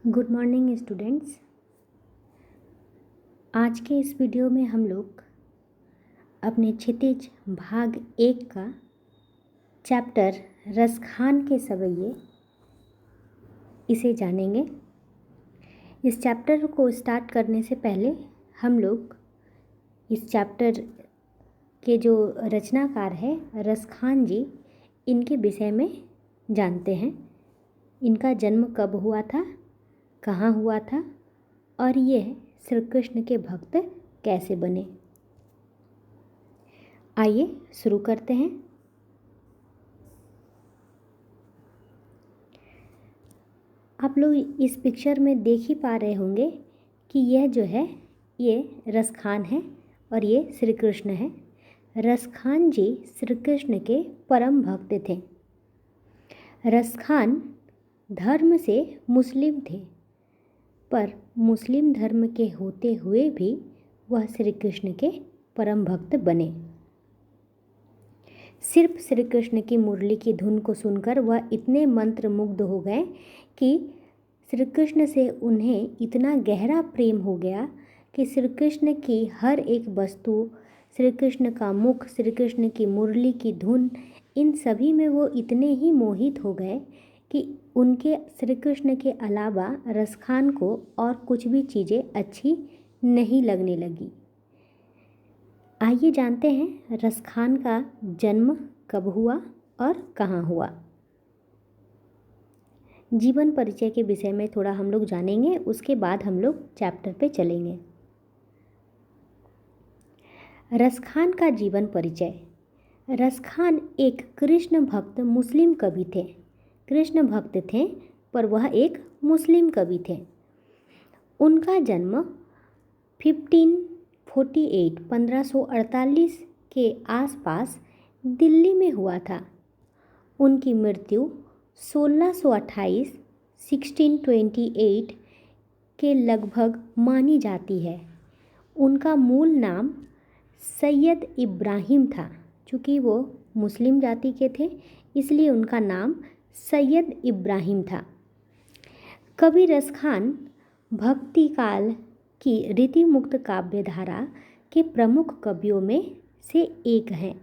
Good morning students. आज के इस वीडियो में हम लोग अपने क्षितिज भाग 1 का चैप्टर रसखान के सवैये इसे जानेंगे। इस चैप्टर को स्टार्ट करने से पहले हम लोग इस चैप्टर के जो रचनाकार है रसखान जी, इनके विषय में जानते हैं। इनका जन्म कब हुआ था, कहाँ हुआ था और ये श्री कृष्ण के भक्त कैसे बने। आइए शुरू करते हैं। आप लोग इस पिक्चर में देख ही पा रहे होंगे कि यह जो है ये रसखान है और ये श्री कृष्ण है। रसखान जी श्री कृष्ण के परम भक्त थे। रसखान धर्म से मुस्लिम थे, पर मुस्लिम धर्म के होते हुए भी वह श्री कृष्ण के परम भक्त बने। सिर्फ श्री कृष्ण की मुरली की धुन को सुनकर वह इतने मंत्रमुग्ध हो गए कि श्री कृष्ण से उन्हें इतना गहरा प्रेम हो गया कि श्री कृष्ण की हर एक वस्तु, श्री कृष्ण का मुख, श्री कृष्ण की मुरली की धुन, इन सभी में वो इतने ही मोहित हो गए कि उनके श्री कृष्ण के अलावा रसखान को और कुछ भी चीज़ें अच्छी नहीं लगने लगी। आइए जानते हैं रसखान का जन्म कब हुआ और कहाँ हुआ। जीवन परिचय के विषय में थोड़ा हम लोग जानेंगे, उसके बाद हम लोग चैप्टर पे चलेंगे। रसखान का जीवन परिचय। रसखान एक कृष्ण भक्त मुस्लिम कवि थे। कृष्ण भक्त थे पर वह एक मुस्लिम कवि थे। उनका जन्म 1548 के आसपास दिल्ली में हुआ था। उनकी मृत्यु 1628 के लगभग मानी जाती है। उनका मूल नाम सैयद इब्राहिम था। चूँकि वो मुस्लिम जाति के थे इसलिए उनका नाम सैयद इब्राहिम था। कवि रसखान भक्ति काल की रीतिमुक्त काव्यधारा के प्रमुख कवियों में से एक हैं।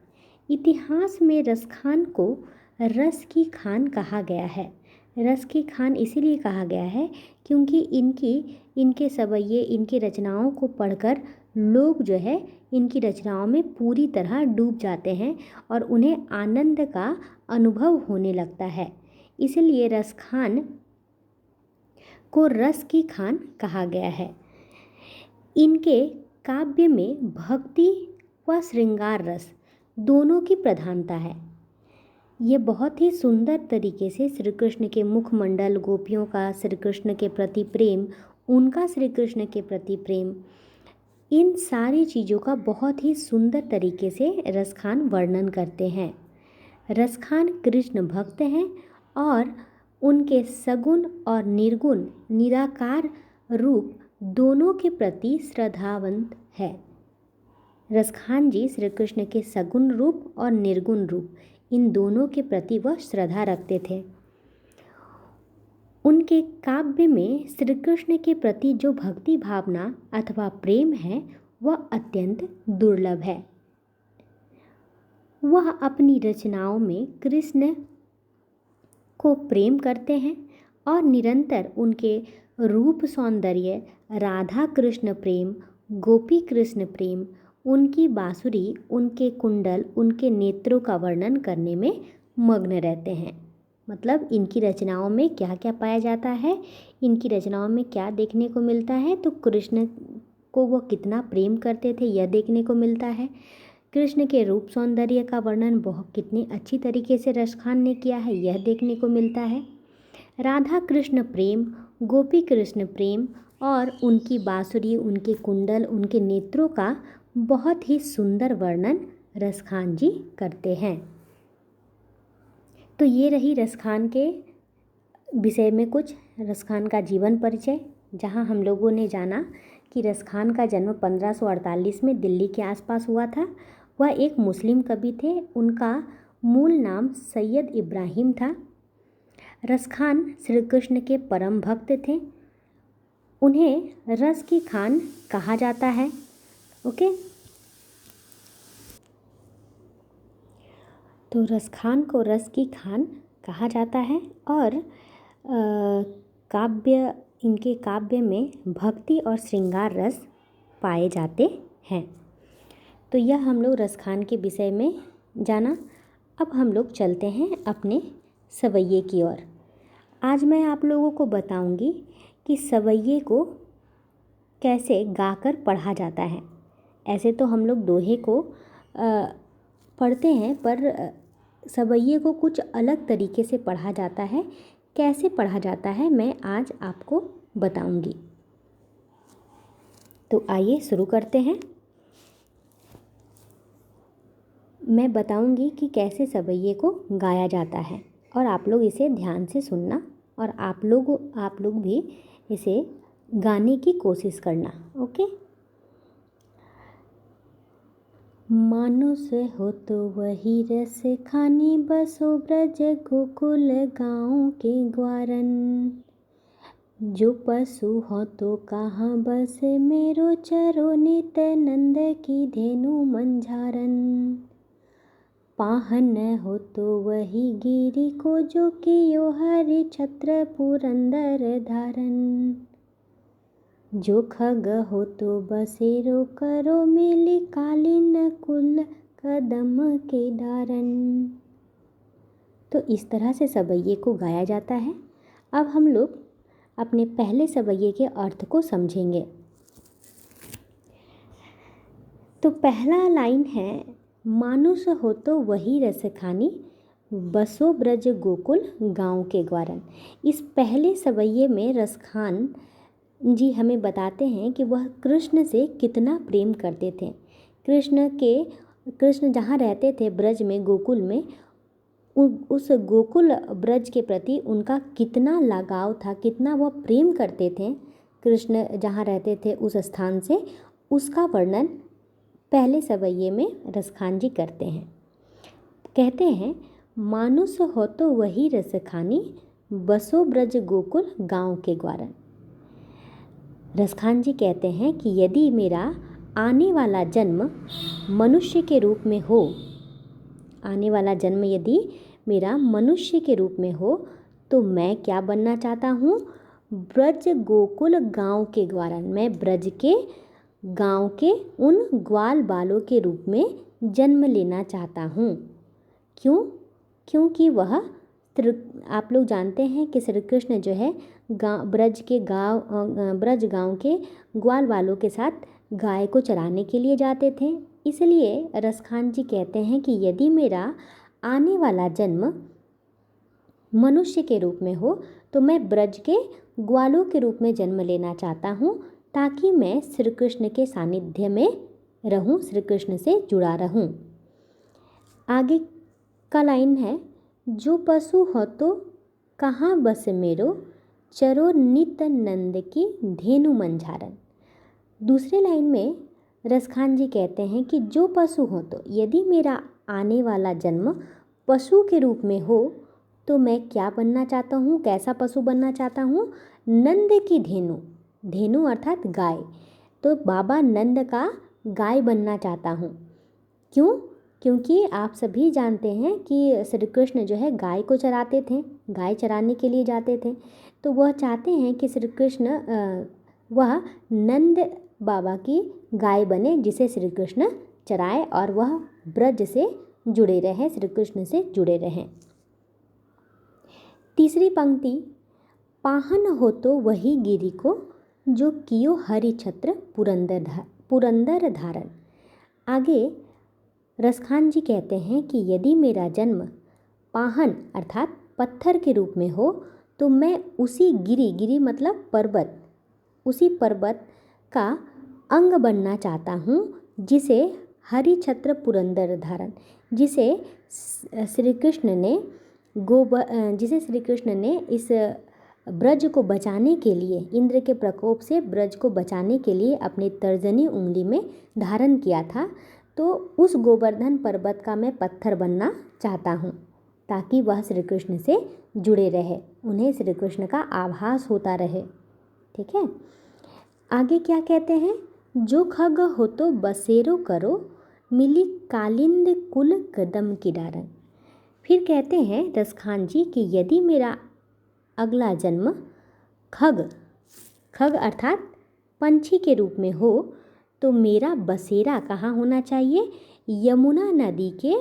इतिहास में रसखान को रस की खान कहा गया है। रस की खान इसीलिए कहा गया है क्योंकि इनके सवैये, इनकी रचनाओं को पढ़कर लोग जो है इनकी रचनाओं में पूरी तरह डूब जाते हैं और उन्हें आनंद का अनुभव होने लगता है। इसलिए रसखान को रस की खान कहा गया है। इनके काव्य में भक्ति व श्रृंगार रस दोनों की प्रधानता है। ये बहुत ही सुंदर तरीके से श्री कृष्ण के मुखमंडल, गोपियों का श्री कृष्ण के प्रति प्रेम, उनका श्री कृष्ण के प्रति प्रेम, इन सारी चीज़ों का बहुत ही सुंदर तरीके से रसखान वर्णन करते हैं। रसखान कृष्ण भक्त हैं और उनके सगुण और निर्गुण निराकार रूप दोनों के प्रति श्रद्धावंत है। रसखान जी श्री कृष्ण के सगुण रूप और निर्गुण रूप इन दोनों के प्रति वह श्रद्धा रखते थे। उनके काव्य में श्री कृष्ण के प्रति जो भक्ति भावना अथवा प्रेम है वह अत्यंत दुर्लभ है। वह अपनी रचनाओं में कृष्ण को प्रेम करते हैं और निरंतर उनके रूप सौंदर्य, राधा कृष्ण प्रेम, गोपी कृष्ण प्रेम, उनकी बांसुरी, उनके कुंडल, उनके नेत्रों का वर्णन करने में मग्न रहते हैं। मतलब इनकी रचनाओं में क्या क्या पाया जाता है, इनकी रचनाओं में क्या देखने को मिलता है, तो कृष्ण को वो कितना प्रेम करते थे यह देखने को मिलता है। कृष्ण के रूप सौंदर्य का वर्णन बहुत कितनी अच्छी तरीके से रसखान ने किया है यह देखने को मिलता है। राधा कृष्ण प्रेम, गोपी कृष्ण प्रेम और उनकी बांसुरी, उनके कुंडल, उनके नेत्रों का बहुत ही सुंदर वर्णन रसखान जी करते हैं। तो ये रही रसखान के विषय में कुछ रसखान का जीवन परिचय, जहाँ हम लोगों ने जाना कि रसखान का जन्म 1548 में दिल्ली के आसपास हुआ था। वह एक मुस्लिम कवि थे। उनका मूल नाम सैयद इब्राहिम था। रसखान श्री कृष्ण के परम भक्त थे। उन्हें रस की खान कहा जाता है। ओके, तो रसखान को रस की खान कहा जाता है। और काव्य, इनके काव्य में भक्ति और श्रृंगार रस पाए जाते हैं। तो यह हम लोग रसखान के विषय में जाना। अब हम लोग चलते हैं अपने सवैये की ओर। आज मैं आप लोगों को बताऊंगी कि सवैये को कैसे गाकर पढ़ा जाता है। ऐसे तो हम लोग दोहे को पढ़ते हैं, पर सवैये को कुछ अलग तरीके से पढ़ा जाता है। कैसे पढ़ा जाता है मैं आज आपको बताऊंगी। तो आइए शुरू करते हैं। मैं बताऊंगी कि कैसे सवैये को गाया जाता है और आप लोग इसे ध्यान से सुनना और आप लोग भी इसे गाने की कोशिश करना। ओके। मानुष हो तो वही रस खानी, बसो ब्रज गोकुल गाँव के ग्वारन। जो पशु हो तो कहाँ बस मेरो, चरो नित नंद की धेनु मंझारन। पाहन हो तो वही गिरी को, जो कियो हरि छत्र पुरंदर धारन। जो खग हो तो बसेरो करो, मिली कालीन कुल कदम के डारन। तो इस तरह से सवैये को गाया जाता है। अब हम लोग अपने पहले सवैये के अर्थ को समझेंगे। तो पहला लाइन है, मानुष हो तो वही रस खानी, बसो ब्रज गोकुल गाँव के ग्वारन। इस पहले सवैये में रसखान जी हमें बताते हैं कि वह कृष्ण से कितना प्रेम करते थे। कृष्ण जहाँ रहते थे ब्रज में, गोकुल में, उस गोकुल ब्रज के प्रति उनका कितना लगाव था, कितना वह प्रेम करते थे कृष्ण जहाँ रहते थे उस स्थान से, उसका वर्णन पहले सवैये में रसखान जी करते हैं। कहते हैं, मानुष हो तो वही रस खानी, बसो ब्रज गोकुल गाँव के ग्वारन। रसखान जी कहते हैं कि यदि मेरा आने वाला जन्म मनुष्य के रूप में हो, आने वाला जन्म यदि मेरा मनुष्य के रूप में हो, तो मैं क्या बनना चाहता हूँ? ब्रज गोकुल गाँव के ग्वारन। मैं ब्रज के गाँव के उन ग्वाल बालों के रूप में जन्म लेना चाहता हूँ। क्यों? क्योंकि वह आप लोग जानते हैं कि श्री कृष्ण जो है ब्रज गाँव के ग्वाल वालों के साथ गाय को चराने के लिए जाते थे। इसलिए रसखान जी कहते हैं कि यदि मेरा आने वाला जन्म मनुष्य के रूप में हो, तो मैं ब्रज के ग्वालों के रूप में जन्म लेना चाहता हूँ, ताकि मैं श्री कृष्ण के सानिध्य में रहूँ, श्री कृष्ण से जुड़ा रहूँ। आगे का लाइन है, जो पशु हो तो कहाँ बस मेरो, चरो नित नंद की धेनु मंझारन। दूसरे लाइन में रसखान जी कहते हैं कि जो पशु हो तो, यदि मेरा आने वाला जन्म पशु के रूप में हो, तो मैं क्या बनना चाहता हूँ, कैसा पशु बनना चाहता हूँ? नंद की धेनु, धेनु अर्थात गाय। तो बाबा नंद का गाय बनना चाहता हूँ। क्यों? क्योंकि आप सभी जानते हैं कि श्री कृष्ण जो है गाय को चराते थे, गाय चराने के लिए जाते थे। तो वह चाहते हैं कि श्री कृष्ण वह नंद बाबा की गाय बने, जिसे श्री कृष्ण चराए और वह ब्रज से जुड़े रहें, श्री कृष्ण से जुड़े रहें। तीसरी पंक्ति, पाहन हो तो वही गिरी को, जो कियो हरि छत्र पुरंदर धारन। आगे रसखान जी कहते हैं कि यदि मेरा जन्म पाहन अर्थात पत्थर के रूप में हो, तो मैं उसी गिरी मतलब पर्वत, उसी पर्वत का अंग बनना चाहता हूँ, जिसे हरि छत्र पुरंदर धारन, जिसे श्री कृष्ण ने इस ब्रज को बचाने के लिए, इंद्र के प्रकोप से ब्रज को बचाने के लिए अपनी तर्जनी उंगली में धारण किया था। तो उस गोवर्धन पर्वत का मैं पत्थर बनना चाहता हूँ, ताकि वह श्री कृष्ण से जुड़े रहे, उन्हें श्री कृष्ण का आभास होता रहे। ठीक है। आगे क्या कहते हैं, जो खग हो तो बसेरो करो, मिली कालिंद कुल कदम की डारन। फिर कहते हैं रसखान जी कि यदि मेरा अगला जन्म खग, खग अर्थात पंछी के रूप में हो तो मेरा बसेरा कहाँ होना चाहिए, यमुना नदी के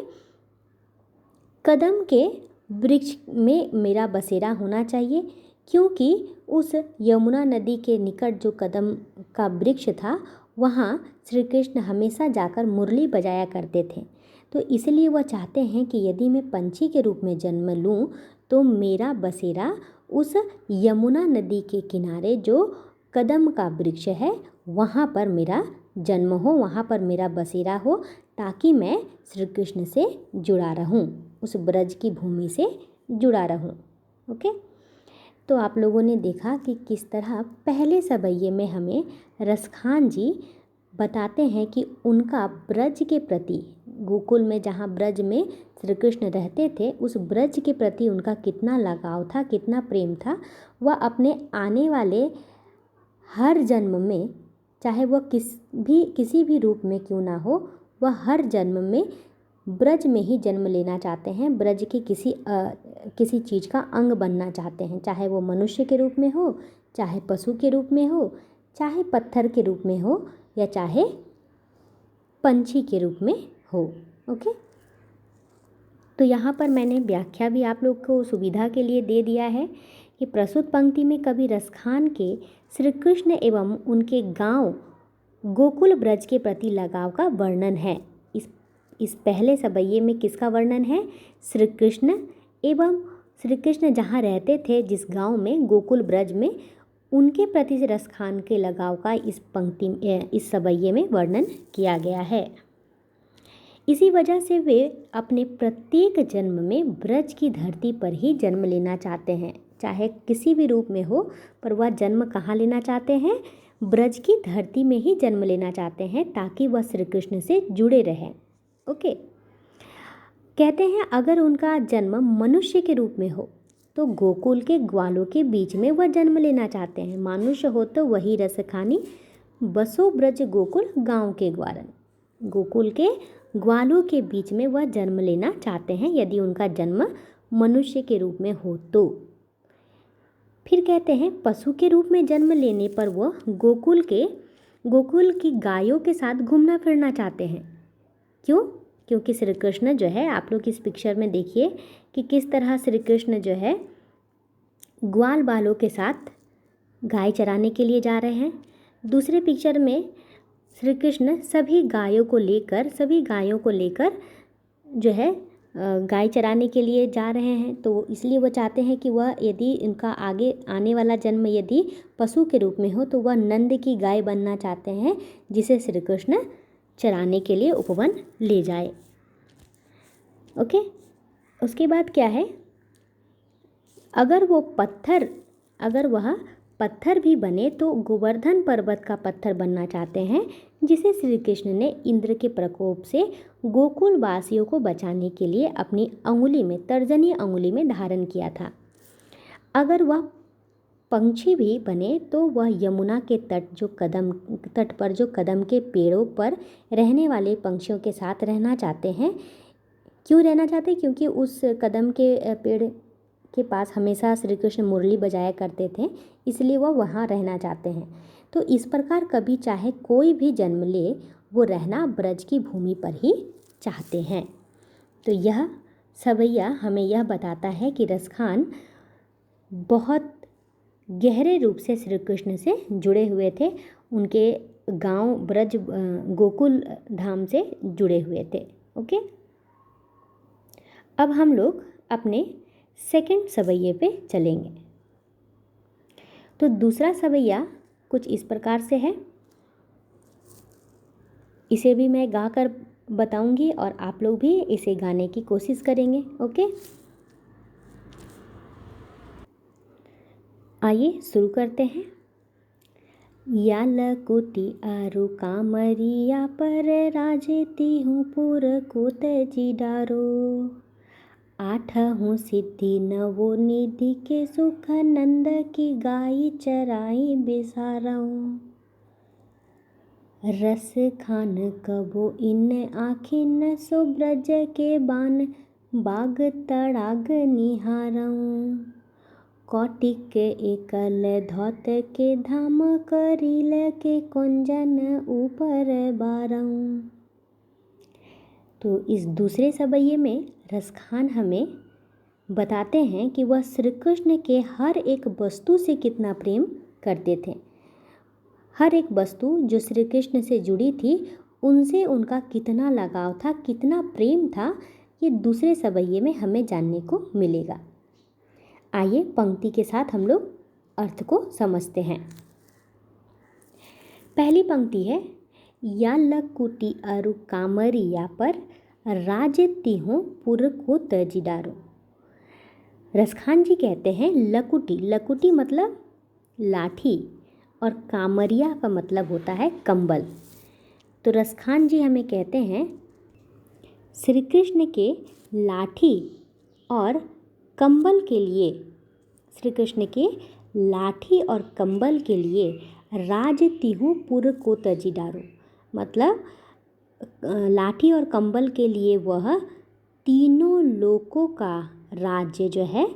कदम के वृक्ष में मेरा बसेरा होना चाहिए, क्योंकि उस यमुना नदी के निकट जो कदम का वृक्ष था वहाँ श्री कृष्ण हमेशा जाकर मुरली बजाया करते थे। तो इसलिए वह चाहते हैं कि यदि मैं पंछी के रूप में जन्म लूँ तो मेरा बसेरा उस यमुना नदी के किनारे जो कदम का वृक्ष है वहाँ पर मेरा जन्म हो, वहाँ पर मेरा बसेरा हो, ताकि मैं श्री कृष्ण से जुड़ा रहूं, उस ब्रज की भूमि से जुड़ा रहूं। ओके, तो आप लोगों ने देखा कि किस तरह पहले सवैये में हमें रसखान जी बताते हैं कि उनका ब्रज के प्रति, गोकुल में जहाँ ब्रज में श्री कृष्ण रहते थे उस ब्रज के प्रति उनका कितना लगाव था, कितना प्रेम था। वह अपने आने वाले हर जन्म में, चाहे वह किसी भी रूप में क्यों ना हो, वह हर जन्म में ब्रज में ही जन्म लेना चाहते हैं, ब्रज के किसी चीज़ का अंग बनना चाहते हैं, चाहे वो मनुष्य के रूप में हो, चाहे पशु के रूप में हो, चाहे पत्थर के रूप में हो, या चाहे पंछी के रूप में हो। ओके, तो यहाँ पर मैंने व्याख्या भी आप लोग को सुविधा के लिए दे दिया है कि प्रस्तुत पंक्ति में कवि रसखान के श्री कृष्ण एवं उनके गांव गोकुल ब्रज के प्रति लगाव का वर्णन है। इस पहले सवैये में किसका वर्णन है, श्री कृष्ण एवं श्री कृष्ण जहाँ रहते थे जिस गांव में, गोकुल ब्रज में, उनके प्रति रसखान के लगाव का इस सवैये में वर्णन किया गया है। इसी वजह से वे अपने प्रत्येक जन्म में ब्रज की धरती पर ही जन्म लेना चाहते हैं, चाहे किसी भी रूप में हो, पर वह जन्म कहाँ लेना चाहते हैं, ब्रज की धरती में ही जन्म लेना चाहते हैं, ताकि वह श्री कृष्ण से जुड़े रहें। ओके, कहते हैं अगर उनका जन्म मनुष्य के रूप में हो तो गोकुल के ग्वालों के बीच में वह जन्म लेना चाहते हैं। मानुष्य हो तो वही रसखानी, बसो ब्रज गोकुल गांव के ग्वालन, गोकुल के ग्वालों के बीच में वह जन्म लेना चाहते हैं यदि उनका जन्म मनुष्य के रूप में हो तो। फिर कहते हैं पशु के रूप में जन्म लेने पर वह गोकुल की गायों के साथ घूमना फिरना चाहते हैं। क्यों? क्योंकि श्री कृष्ण जो है, आप लोग इस पिक्चर में देखिए कि किस तरह श्री कृष्ण जो है ग्वाल बालों के साथ गाय चराने के लिए जा रहे हैं। दूसरे पिक्चर में श्री कृष्ण सभी गायों को लेकर जो है गाय चराने के लिए जा रहे हैं। तो इसलिए वह चाहते हैं कि वह यदि इनका आगे आने वाला जन्म यदि पशु के रूप में हो तो वह नंद की गाय बनना चाहते हैं, जिसे श्री कृष्ण चराने के लिए उपवन ले जाए। ओके, उसके बाद क्या है, अगर वह पत्थर भी बने तो गोवर्धन पर्वत का पत्थर बनना चाहते हैं, जिसे श्री कृष्ण ने इंद्र के प्रकोप से गोकुल वासियों को बचाने के लिए अपनी तर्जनी अंगुली में धारण किया था। अगर वह पंछी भी बने तो वह यमुना के तट पर जो कदम के पेड़ों पर रहने वाले पंछियों के साथ रहना चाहते हैं। क्यों रहना चाहते हैं? क्योंकि उस कदम के पेड़ के पास हमेशा श्री कृष्ण मुरली बजाया करते थे, इसलिए वह वहाँ रहना चाहते हैं। तो इस प्रकार कभी चाहे कोई भी जन्म ले, वो रहना ब्रज की भूमि पर ही चाहते हैं। तो यह सवैया हमें यह बताता है कि रसखान बहुत गहरे रूप से श्री कृष्ण से जुड़े हुए थे, उनके गांव ब्रज गोकुल धाम से जुड़े हुए थे। ओके, अब हम लोग अपने सेकंड सवैये पे चलेंगे। तो दूसरा सवैया कुछ इस प्रकार से है, इसे भी मैं गा कर बताऊंगी और आप लोग भी इसे गाने की कोशिश करेंगे। ओके, आइए शुरू करते हैं। या लकुटी आरु कामरिया पर राजेती हूँ पुर को तेजी डारो, आठहूँ सिद्धि नवो निधि के सुख नंद की गाई चराई बिसारऊँ। रस खान कबो इन आखिन सो ब्रज के बान बाग तड़ाग निहारऊँ। कौटिक एकल धौत के धाम करील के कुंजन ऊपर बारऊँ। तो इस दूसरे सवैये में रसखान हमें बताते हैं कि वह श्री कृष्ण के हर एक वस्तु से कितना प्रेम करते थे। हर एक वस्तु जो श्री कृष्ण से जुड़ी थी उनसे उनका कितना लगाव था, कितना प्रेम था, ये दूसरे सवैये में हमें जानने को मिलेगा। आइए पंक्ति के साथ हम लोग अर्थ को समझते हैं। पहली पंक्ति है, या लकुटी अरु कामरिया पर राजती हूँ पुर को तजीदारो। रसखान जी कहते हैं लकुटी, लकुटी मतलब लाठी और कामरिया का मतलब होता है कंबल। तो रसखान जी हमें कहते हैं श्री कृष्ण के लाठी और कंबल के लिए, श्री कृष्ण के लाठी और कंबल के लिए राजती हूँ पुर को तजीदारो, मतलब लाठी और कंबल के लिए वह तीनों लोकों का राज्य जो है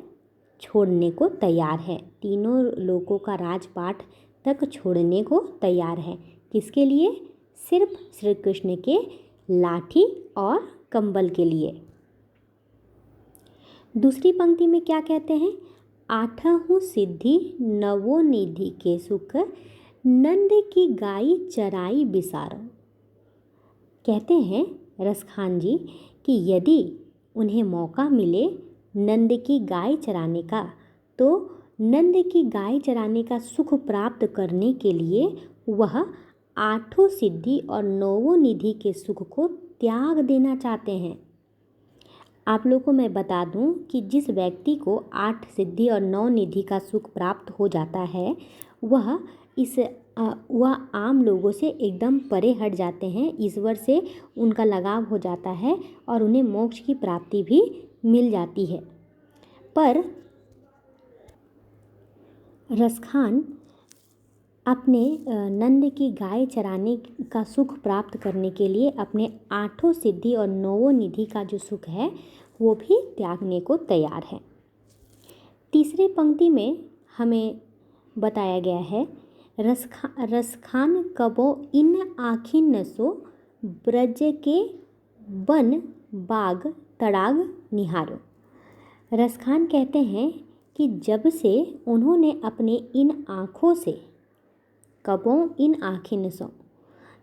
छोड़ने को तैयार है। तीनों लोकों का राजपाट तक छोड़ने को तैयार है। किसके लिए? सिर्फ श्री कृष्ण के लाठी और कंबल के लिए। दूसरी पंक्ति में क्या कहते हैं? आठहु सिद्धि नवो निधि के सुख नंद की गाई चराई बिसारो। कहते हैं रसखान जी कि यदि उन्हें मौका मिले नंद की गाय चराने का, तो नंद की गाय चराने का सुख प्राप्त करने के लिए वह आठों सिद्धि और नौवों निधि के सुख को त्याग देना चाहते हैं। आप लोगों को मैं बता दूं कि जिस व्यक्ति को 8 सिद्धि और 9 निधि का सुख प्राप्त हो जाता है वह आम लोगों से एकदम परे हट जाते हैं। ईश्वर से उनका लगाव हो जाता है और उन्हें मोक्ष की प्राप्ति भी मिल जाती है। पर रसखान अपने नंद की गाय चराने का सुख प्राप्त करने के लिए अपने 8 सिद्धि और 9 निधि का जो सुख है वो भी त्यागने को तैयार है। तीसरी पंक्ति में हमें बताया गया है, रसखान कबो इन आखिन सो ब्रज के वन बाग तड़ाग निहारो। रसखान कहते हैं कि जब से उन्होंने अपने इन आँखों से, कबों इन आखिन सो,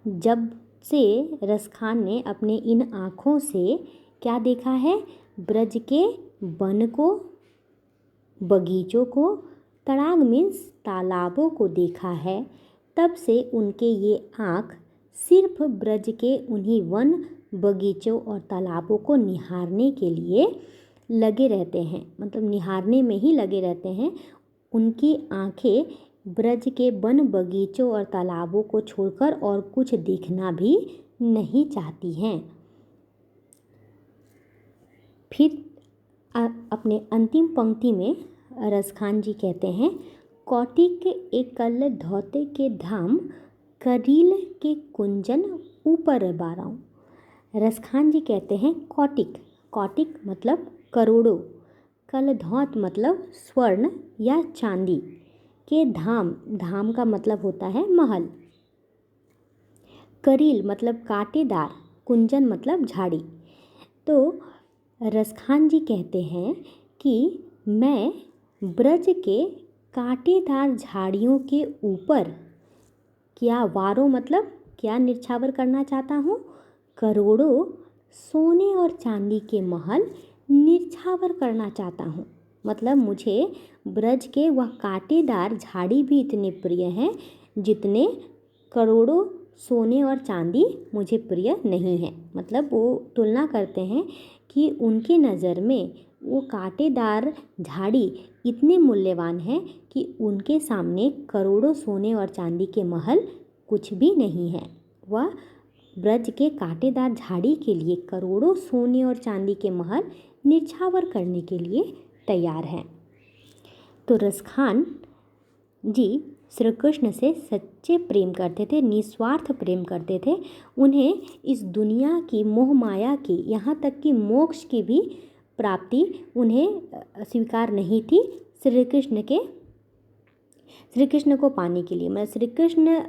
जब से रसखान ने अपने इन आँखों से क्या देखा है? ब्रज के वन को, बगीचों को, तड़ाग मीन्स तालाबों को देखा है, तब से उनके ये आँख सिर्फ ब्रज के उन्हीं वन, बगीचों और तालाबों को निहारने के लिए लगे रहते हैं। मतलब निहारने में ही लगे रहते हैं। उनकी आँखें ब्रज के वन, बगीचों और तालाबों को छोड़कर और कुछ देखना भी नहीं चाहती हैं। फिर अपने अंतिम पंक्ति में रसखान जी कहते हैं, कौटिक एकल धौते के धाम करील के कुंजन ऊपर बाराऊं। रसखान जी कहते हैं कौटिक, कौटिक मतलब करोड़ों, कल धौत मतलब स्वर्ण या चांदी, के धाम, धाम का मतलब होता है महल, करील मतलब कांटेदार, कुंजन मतलब झाड़ी। तो रसखान जी कहते हैं कि मैं ब्रज के कांटेदार झाड़ियों के ऊपर क्या वारों मतलब क्या निछावर करना चाहता हूँ? करोड़ों सोने और चांदी के महल निछावर करना चाहता हूँ। मतलब मुझे ब्रज के वह कांटेदार झाड़ी भी इतने प्रिय हैं जितने करोड़ों सोने और चांदी मुझे प्रिय नहीं है। मतलब वो तुलना करते हैं कि उनके नज़र में वो कांटेदार झाड़ी इतने मूल्यवान हैं कि उनके सामने करोड़ों सोने और चांदी के महल कुछ भी नहीं है। वह ब्रज के कांटेदार झाड़ी के लिए करोड़ों सोने और चांदी के महल निछावर करने के लिए तैयार हैं। तो रसखान जी श्री कृष्ण से सच्चे प्रेम करते थे, निस्वार्थ प्रेम करते थे। उन्हें इस दुनिया की मोह माया की, यहाँ तक कि मोक्ष की भी प्राप्ति उन्हें स्वीकार नहीं थी श्री कृष्ण को पाने के लिए। मतलब श्री कृष्ण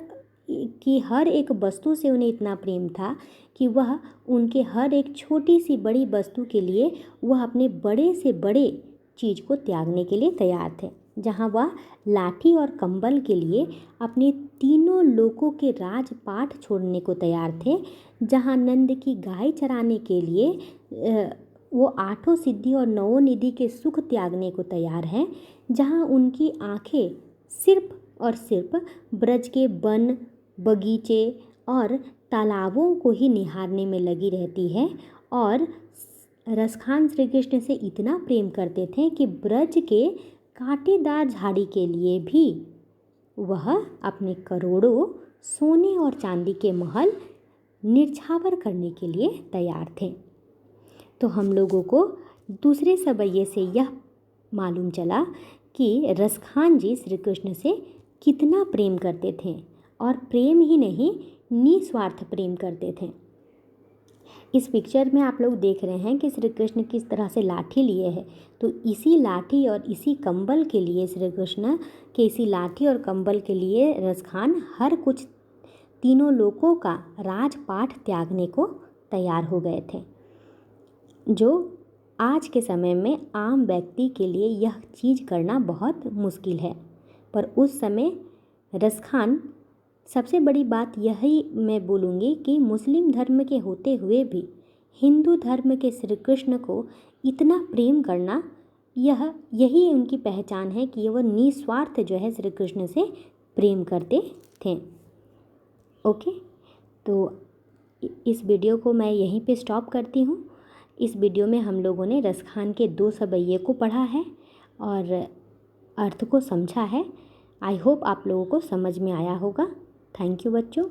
की हर एक वस्तु से उन्हें इतना प्रेम था कि वह उनके हर एक छोटी सी बड़ी वस्तु के लिए वह अपने बड़े से बड़े चीज़ को त्यागने के लिए तैयार थे। जहाँ वह लाठी और कंबल के लिए अपने तीनों लोकों के राजपाट छोड़ने को तैयार थे, जहाँ नंद की गाय चराने के लिए वो आठों सिद्धि और नवों निधि के सुख त्यागने को तैयार हैं, जहाँ उनकी आंखें सिर्फ और सिर्फ ब्रज के वन, बगीचे और तालाबों को ही निहारने में लगी रहती है। और रसखान श्री कृष्ण से इतना प्रेम करते थे कि ब्रज के कांटेदार झाड़ी के लिए भी वह अपने करोड़ों सोने और चांदी के महल निछावर करने के लिए तैयार थे। तो हम लोगों को दूसरे सवैये से यह मालूम चला कि रसखान जी श्री कृष्ण से कितना प्रेम करते थे, और प्रेम ही नहीं निस्वार्थ प्रेम करते थे। इस पिक्चर में आप लोग देख रहे हैं कि श्री कृष्ण किस तरह से लाठी लिए हैं। तो इसी लाठी और इसी कंबल के लिए, श्री कृष्ण के इसी लाठी और कंबल के लिए रसखान हर कुछ तीनों लोकों का राजपाट त्यागने को तैयार हो गए थे, जो आज के समय में आम व्यक्ति के लिए यह चीज़ करना बहुत मुश्किल है। पर उस समय रसखान, सबसे बड़ी बात यही मैं बोलूँगी कि मुस्लिम धर्म के होते हुए भी हिंदू धर्म के श्री कृष्ण को इतना प्रेम करना, यही उनकी पहचान है कि वह निस्वार्थ जो है श्री कृष्ण से प्रेम करते थे। ओके, तो इस वीडियो को मैं यहीं पे स्टॉप करती हूँ। इस वीडियो में हम लोगों ने रसखान के दो सवैये को पढ़ा है और अर्थ को समझा है। आई होप आप लोगों को समझ में आया होगा। थैंक यू बच्चों।